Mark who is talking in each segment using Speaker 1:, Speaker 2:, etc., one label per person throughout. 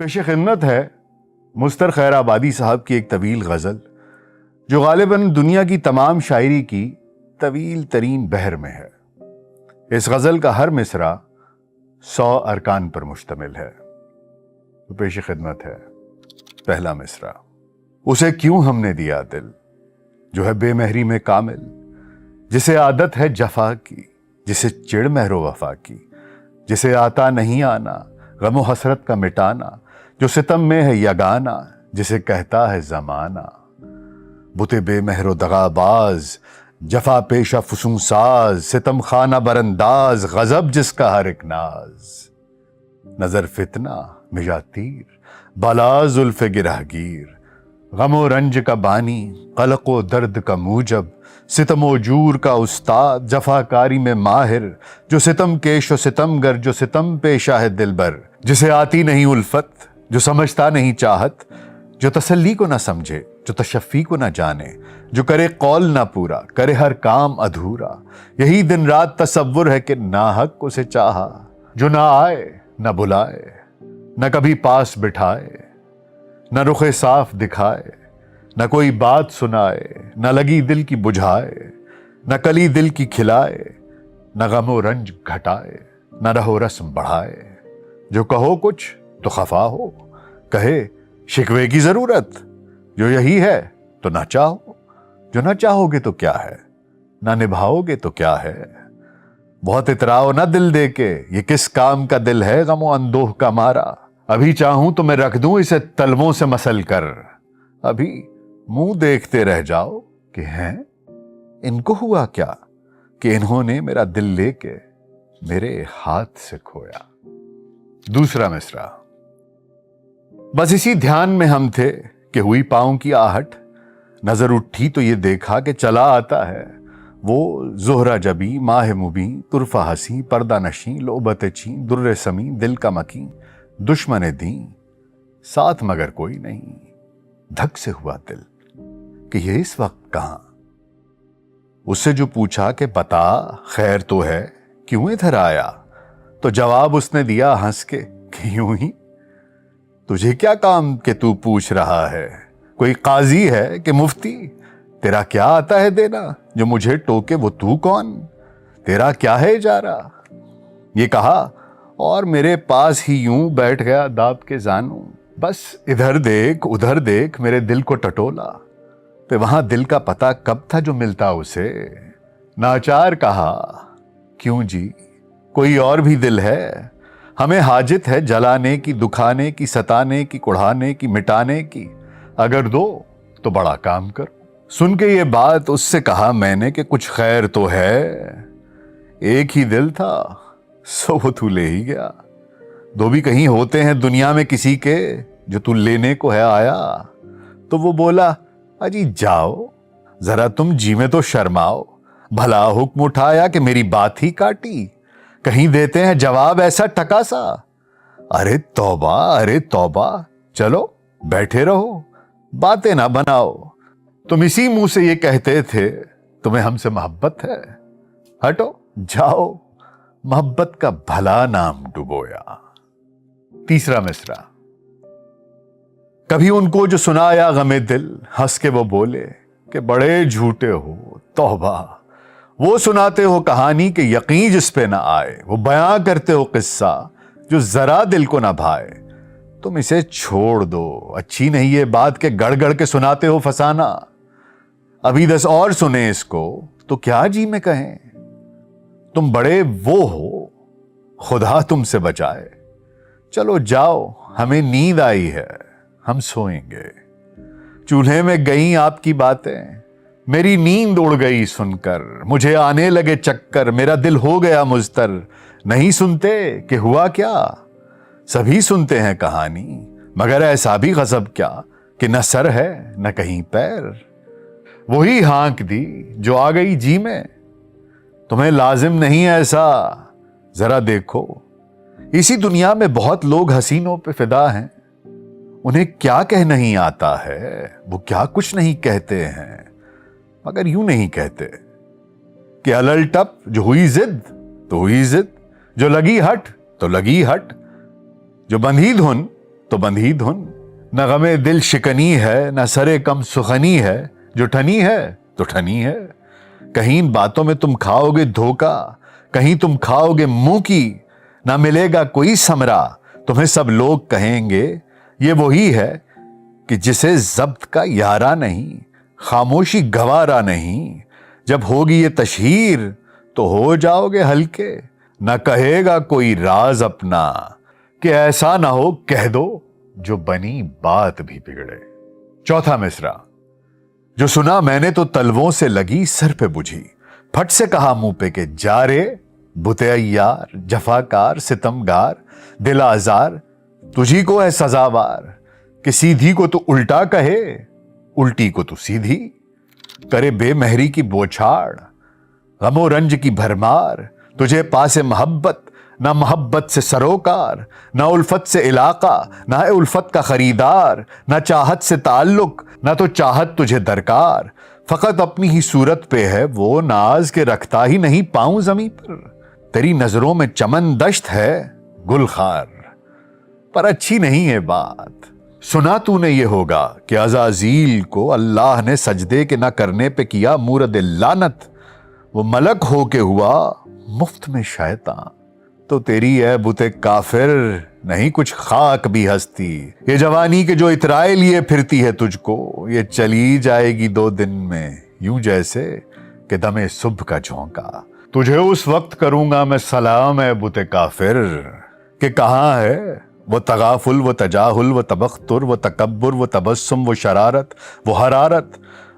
Speaker 1: پیش خدمت ہے مستر خیر آبادی صاحب کی ایک طویل غزل جو غالباً دنیا کی تمام شاعری کی طویل ترین بحر میں ہے۔ اس غزل کا ہر مصرع 100 ارکان پر مشتمل ہے۔ تو پیش خدمت ہے پہلا مصرع۔ اسے کیوں ہم نے دیا دل جو ہے بے مہری میں کامل، جسے عادت ہے جفا کی، جسے چڑ مہر و وفا کی، جسے آتا نہیں آنا غم و حسرت کا مٹانا، جو ستم میں ہے یگانا، جسے کہتا ہے زمانہ۔ بتے بے مہر و دغا باز، جفا پیشہ فسون ساز، ستم خانہ برانداز، غضب جس کا ہر ایک ناز۔ نظر فتنہ مژہ تیر، بالا زلف گرہ گیر، غم و رنج کا بانی، قلق و درد کا موجب، ستم و جور کا استاد، جفا کاری میں ماہر، جو ستم کیش و ستم گر، جو ستم پیشہ ہے دلبر، جسے آتی نہیں الفت، جو سمجھتا نہیں چاہت، جو تسلی کو نہ سمجھے، جو تشفی کو نہ جانے، جو کرے قول نہ پورا، کرے ہر کام ادھورا۔ یہی دن رات تصور ہے کہ ناحق اسے چاہا، جو نہ آئے نہ بلائے، نہ کبھی پاس بٹھائے، نہ رخ صاف دکھائے، نہ کوئی بات سنائے، نہ لگی دل کی بجھائے، نہ کلی دل کی کھلائے، نہ غم و رنج گھٹائے، نہ رہو رسم بڑھائے۔ جو کہو کچھ تو خفا ہو، کہے شکوے کی ضرورت، جو یہی ہے تو نہ چاہو، جو نہ چاہو گے تو کیا ہے، نہ نبھاؤ گے تو کیا ہے۔ بہت اتراؤ نہ دل دے کے، یہ کس کام کا دل ہے غم و اندوہ کا مارا۔ ابھی چاہوں تو میں رکھ دوں اسے تلووں سے مسل کر، ابھی منہ دیکھتے رہ جاؤ کہ ہیں ان کو ہوا کیا کہ انہوں نے میرا دل لے کے میرے ہاتھ سے کھویا۔ دوسرا مصرع۔ بس اسی دھیان میں ہم تھے کہ ہوئی پاؤں کی آہٹ، نظر اٹھی تو یہ دیکھا کہ چلا آتا ہے وہ زہرہ جبیں، ماہ مبیں، طرفہ ہنسی، پردہ نشیں، لعبت چیں، در سمیں، دل کا مکیں، دشمن دیں، ساتھ مگر کوئی نہیں۔ دھک سے ہوا دل کہ یہ اس وقت کہاں۔ اس سے جو پوچھا کہ بتا خیر تو ہے، کیوں ادھر آیا، تو جواب اس نے دیا ہنس کے کہ یوں ہی۔ تجھے کیا کام کہ تو پوچھ رہا ہے، کوئی قاضی ہے کہ مفتی، تیرا کیا آتا ہے دینا، جو مجھے ٹوکے وہ تو کون، تیرا کیا ہے اجارہ۔ یہ کہا اور میرے پاس ہی یوں بیٹھ گیا داب کے زانوں، بس ادھر دیکھ ادھر دیکھ میرے دل کو ٹٹولا، پہ وہاں دل کا پتہ کب تھا جو ملتا اسے۔ ناچار کہا کیوں جی کوئی اور بھی دل ہے، ہمیں حاجت ہے جلانے کی، دکھانے کی، ستانے کی، کڑھانے کی، مٹانے کی، اگر دو تو بڑا کام کرو۔ سن کے یہ بات اس سے کہا میں نے کہ کچھ خیر تو ہے، ایک ہی دل تھا سو وہ تو لے ہی گیا، دو بھی کہیں ہوتے ہیں دنیا میں کسی کے جو تو لینے کو ہے آیا۔ تو وہ بولا اجی جاؤ ذرا تم جی میں تو شرماؤ، بھلا حکم اٹھایا کہ میری بات ہی کاٹی، کہیں دیتے ہیں جواب ایسا ٹکا سا۔ ارے توبہ ارے توبہ، چلو بیٹھے رہو باتیں نہ بناؤ، تم اسی منہ سے یہ کہتے تھے تمہیں ہم سے محبت ہے، ہٹو جاؤ محبت کا بھلا نام ڈبویا۔ تیسرا مصرع۔ کبھی ان کو جو سنایا غم دل، ہنس کے وہ بولے کہ بڑے جھوٹے ہو توبہ، وہ سناتے ہو کہانی کہ یقین جس پہ نہ آئے، وہ بیاں کرتے ہو قصہ جو ذرا دل کو نہ بھائے۔ تم اسے چھوڑ دو، اچھی نہیں یہ بات کہ گڑ گڑ کے سناتے ہو فسانہ، ابھی 10 اور سنیں اس کو تو کیا جی میں کہیں۔ تم بڑے وہ ہو خدا تم سے بچائے، چلو جاؤ ہمیں نیند آئی ہے ہم سوئیں گے۔ چولہے میں گئیں آپ کی باتیں، میری نیند اڑ گئی سن کر، مجھے آنے لگے چکر، میرا دل ہو گیا مضطر، نہیں سنتے کہ ہوا کیا، سبھی سنتے ہیں کہانی، مگر ایسا بھی غضب کیا کہ نہ سر ہے نہ کہیں پیر۔ وہی ہانک دی جو آ گئی جی میں، تمہیں لازم نہیں ایسا، ذرا دیکھو اسی دنیا میں بہت لوگ حسینوں پہ فدا ہیں، انہیں کیا کہ نہیں آتا ہے، وہ کیا کچھ نہیں کہتے ہیں، مگر یوں نہیں کہتے کہ الل ٹپ جو ہوئی ضد تو ہوئی ضد، جو لگی ہٹ تو لگی ہٹ، جو بندھی دھن तो बंधी धुन। न गमे दिल शिकनी है, न सरे कम सुखनी है, जो ठनी है तो ठनी है। कहीं इन बातों में तुम खाओगे धोखा, कहीं तुम खाओगे मुंह की, ना मिलेगा कोई समरा, तुम्हें सब लोग कहेंगे ये वही है कि जिसे जब्त का यारा नहीं, खामोशी गवारा नहीं। जब होगी ये तशहीर तो हो जाओगे हल्के, ना कहेगा कोई राज अपना कि ऐसा ना हो कह दो जो बनी बात भी बिगड़े। चौथा मिसरा। जो सुना मैंने तो तलवों से लगी सर पे बुझी, फट से कहा मुंह पे के जा रे बुते अय्यार, जफाकार सितमगार, दिल आजार तुझी को है सजावार, कि सीधी को तू उल्टा कहे, उल्टी को तू सीधी, करे बेमहरी की बोछाड़, गमो रंज की भरमार, तुझे पासे मोहब्बत ना मोहब्बत से सरोकार, ना उल्फत से इलाका ना है उल्फत का खरीदार, ना चाहत से ताल्लुक ना तो चाहत तुझे दरकार, फकत अपनी ही सूरत पे है वो नाज के रखता ही नहीं पाऊं जमी पर। तेरी नजरों में चमन दश्त है गुलखार, पर अच्छी नहीं है बात। सुना तूने ये होगा कि अज़ाज़ील को अल्लाह ने सजदे के ना करने पे किया मूरद लानत, वो मलक हो के हुआ मुफ्त में शैतान। तो तेरी है बुते काफिर नहीं कुछ खाक भी हस्ती, ये जवानी के जो इतराए लिए फिरती है तुझको, ये चली जाएगी 2 दिन में यूं जैसे कि दमे सुबह का झोंका। तुझे उस वक्त करूंगा मैं सलाम है बुते काफिर, कि कहाँ है वो तगाफुल, वो तजाहुल, वो तबख्तुर, वो तकब्बुर, वो तबस्सुम, वो शरारत, वो हरारत,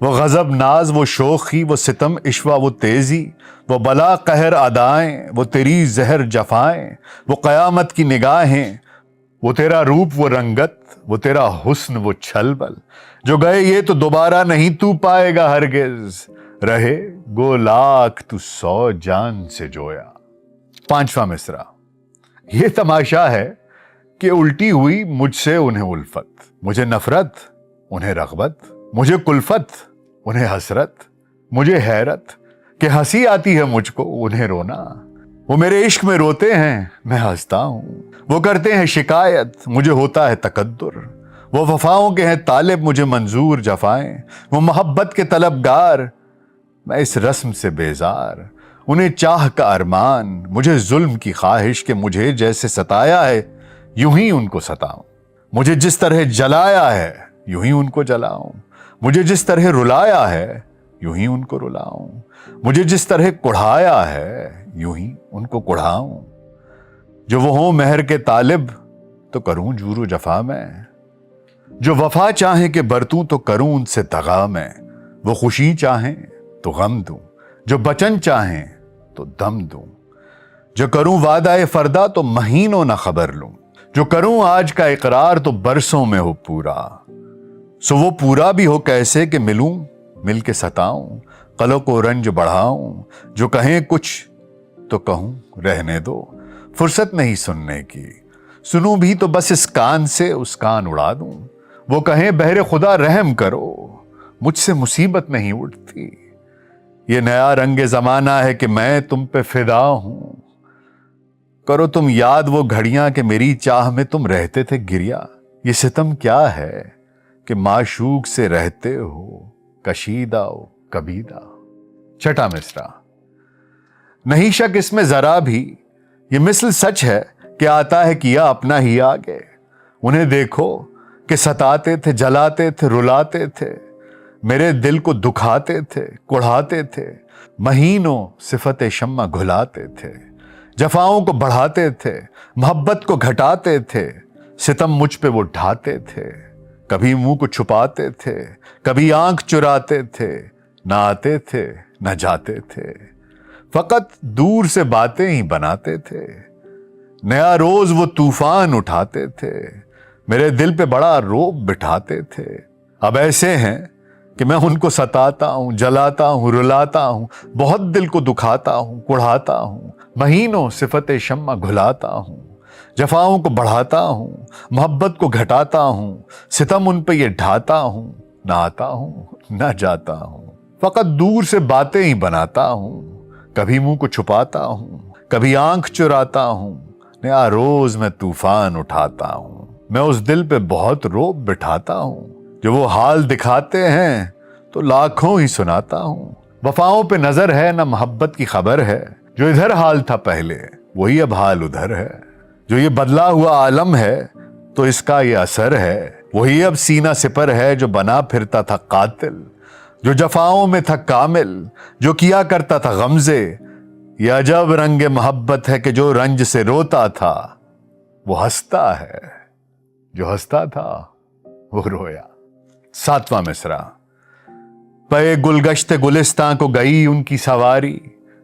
Speaker 1: वो गजब नाज, वो शोखी, वो सितम इश्वा, वो तेजी, वो बला कहर अदाएं, वो तेरी जहर जफाएं, वो कयामत की निगाहें, वो तेरा रूप, वो रंगत, वो तेरा हुस्न, वो छलबल, जो गए ये तो दोबारा नहीं तू पाएगा हरगिज, रहे गो लाख तू 100 जान से जोया। 5वां मिसरा। ये तमाशा है कि उल्टी हुई मुझसे उन्हें उल्फत, मुझे नफरत उन्हें रग़बत, मुझे कुल्फत उन्हें हसरत, मुझे हैरत कि हंसी आती है मुझको उन्हें रोना। वो मेरे इश्क में रोते हैं मैं हंसता हूं, वो करते हैं शिकायत मुझे होता है तकद्दुर, वो वफाओं के हैं तालिब मुझे मंजूर जफाएं, वो मोहब्बत के तलबगार मैं इस रस्म से बेजार, उन्हें चाह का अरमान मुझे जुल्म की ख्वाहिश के मुझे जैसे सताया है यूं ही उनको सताऊं, मुझे जिस तरह जलाया है यूं ही उनको जलाऊं, मुझे जिस तरह रुलाया है यूं ही उनको रुलाऊं, मुझे जिस तरह कुढ़ाया है यूं ही उनको कुढ़ाऊं। जो वो हों महर के तालिब तो करूं जूरू जफा में, जो वफा चाहें कि बरतूं तो करूं उनसे दगा में, वो खुशी चाहें तो गम दूं, जो बचन चाहें तो दम दूं, जो करूं वादा फरदा तो महीनों ना खबर लूं, जो करूं आज का इकरार तो बरसों में हो पूरा। सो वो पूरा भी हो कैसे कि मिलूं मिल के सताऊं, कलो को रंज बढ़ाऊं, जो कहें कुछ तो कहूं रहने दो, फुर्सत नहीं सुनने की, सुनूं भी तो बस इस कान से उस कान उड़ा दूं, वो कहें बहरे खुदा रहम करो मुझसे मुसीबत नहीं उठती, ये नया रंग जमाना है कि मैं तुम पे फिदा हूं, करो तुम याद वो घड़ियां कि मेरी चाह में तुम रहते थे गिरिया, ये सितम क्या है कि माशूक से रहते हो कशीदा हो कबीदा। 6वां मिसरा। नहीं शक इसमें जरा भी ये मिसल सच है कि आता है किया अपना ही आगे, उन्हें देखो कि सताते थे जलाते थे रुलाते थे, मेरे दिल को दुखाते थे कुढ़ाते थे, महीनों सिफत शम्मा घुलाते थे, जफाओं को बढ़ाते थे मोहब्बत को घटाते थे, सितम मुझ पे वो ढाते थे, कभी मुंह को छुपाते थे कभी आंख चुराते थे, ना आते थे ना जाते थे, फकत दूर से बातें ही बनाते थे, नया रोज वो तूफान उठाते थे, मेरे दिल पे बड़ा रोब बिठाते थे। अब ऐसे हैं कि मैं उनको सताता हूं जलाता हूं रुलाता हूं, बहुत दिल को दुखाता हूं कुढ़ाता हूं, महीनों सिफत शम्मा घुलाता हूं, जफाओं को बढ़ाता हूं मोहब्बत को घटाता हूं, सितम उन पे ये ढाता हूं, ना आता हूं ना जाता हूं, फकत दूर से बातें ही बनाता हूं, कभी मुंह को छुपाता हूं कभी आंख चुराता हूं, नया रोज मैं तूफान उठाता हूं। मैं उस दिल पे बहुत रोब बिठाता हूँ, जो वो हाल दिखाते हैं तो लाखों ही सुनाता हूँ। वफाओं पे नजर है ना मोहब्बत की खबर है, जो इधर हाल था पहले वही अब हाल उधर है। जो ये बदला हुआ आलम है तो इसका ये असर है, वही अब सीना सिपर है जो बना फिरता था कातिल। जो जफाओं में था कामिल, जो किया करता था गमजे, ये अजब रंग मोहब्बत है कि जो रंज से रोता था वो हंसता है, जो हंसता था वो रोया। 7वां मिसरा। पे गुलगश्त गुलिस्तां को गई उनकी सवारी,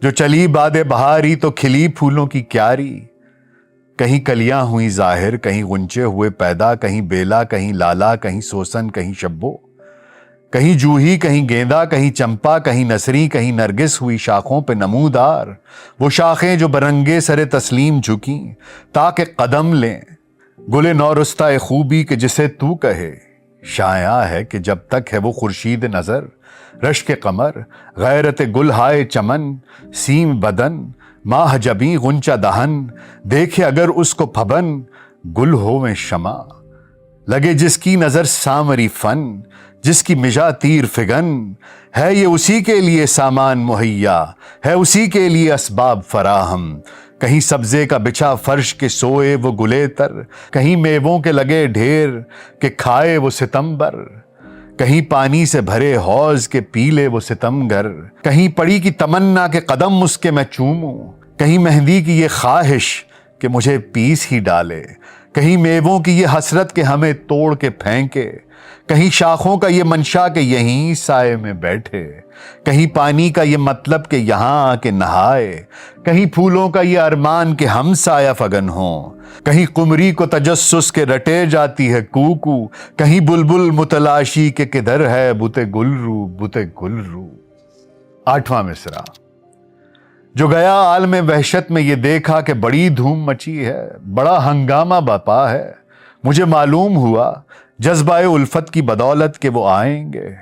Speaker 1: जो चली बादे बहारी तो खिली फूलों की क्यारी। कहीं कलियां हुई जाहिर, कहीं गुंचे हुए पैदा, कहीं बेला कहीं लाला, कहीं सोसन कहीं शब्बो, कहीं जूही कहीं गेंदा, कहीं चंपा कहीं नसरी, कहीं नरगिस हुई शाखों पे नमूदार। वो शाखें जो बरंगे सरे तस्लीम झुकी ताकि कदम लें गुले नौरुस्ता खूबी के जिसे तू कहे। शाया है कि जब तक है वो खुर्शीद नजर, रश्क कमर, गैरत गुल हाय चमन, सीम बदन, माह जबी गुंचा दहन, देखे अगर उसको फबन गुल होवे शमा। लगे जिसकी नजर सामरी फन, जिसकी मिजा तीर फिगन, है ये उसी के लिए सामान मुहैया, है उसी के लिए असबाब फराहम। कहीं सब्जे का बिछा फर्श के सोए वो गुलेतर, कहीं मेवों के लगे ढेर के खाए वो सितंबर, कहीं पानी से भरे हौज के पीले वो सितमगर, कहीं पड़ी की तमन्ना के कदम उसके मैं चूमूं, कहीं मेहंदी की ये ख्वाहिश कि मुझे पीस ही डाले, कहीं मेवों की ये हसरत के हमें तोड़ के फेंके, कहीं शाखों का ये मंशा के यहीं साए में बैठे, कहीं पानी का ये मतलब के यहाँ आके नहाए, कहीं फूलों का ये अरमान के हम साया फगन हों, कहीं कुमरी को तजस्सुस के रटे जाती है कूकू, कहीं बुलबुल मुतलाशी के किधर है बुते गुलरू बुते गुलरू। 8वां मिसरा। जो गया आलम वहशत में ये देखा कि बड़ी धूम मची है, बड़ा हंगामा बपा है। मुझे मालूम हुआ जज्बाए उल्फत की बदौलत के वो आएंगे।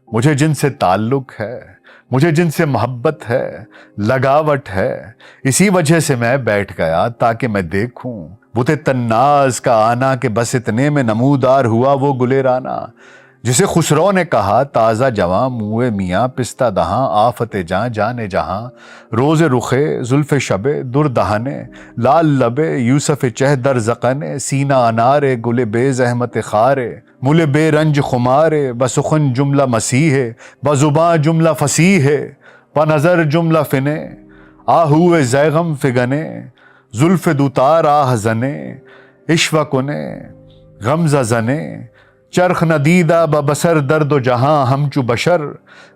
Speaker 1: मुझे जिनसे ताल्लुक है, मुझे जिनसे मोहब्बत है, लगावट है, इसी वजह से मैं बैठ गया ताकि मैं देखूं बुते तन्नाज का आना के बस इतने में नमूदार हुआ वो गुलेराना, जिसे खुसरो ने कहा ताज़ा जवां मुए मियाँ पिस्ता दहां, आफते जां जाने जहां, रोज़ रुखे जुल्फ़ शबे दुर्दहाने, लाल लबे यूसुफ चह दर ज़क़ने, सीना अनारे गुले बेज़हमत खारे, मुले बेरंज खुमारे, बसुखन जुमला मसीहे, बजुबां जुमला फसीहे, पनज़र जुमला फिने, आहुए ज़ैगम फिगने, जुल्फ़ दुतार आह जने, इश्वकुने गमज़ा जने, चरख नदीदा बबसर दर्द जहां हमचु बशर,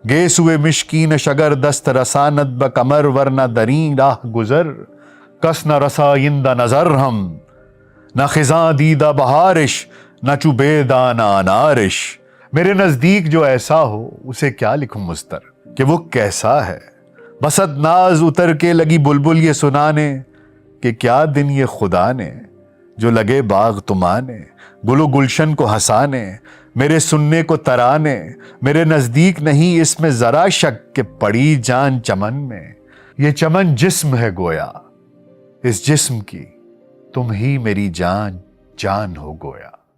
Speaker 1: गेसुए मिश्कीन शगर दस्त रसानत ब कमर वरना दरी राह गुजर, कस न रसाइंदा नजर हम न खिजां दीदा बहारिश, न चुबेदाना अनारिश। मेरे नजदीक जो ऐसा हो उसे क्या लिखूं मुस्तर कि वो कैसा है। बसत नाज उतर के लगी बुलबुल ये सुनाने कि क्या दिन ये खुदा ने जो लगे बाग तुमाने, गुलो गुलशन को हंसाने, मेरे सुनने को तराने। मेरे नजदीक नहीं इसमें जरा शक के पड़ी जान चमन में, ये चमन जिस्म है गोया, इस जिस्म की तुम ही मेरी जान जान हो गोया।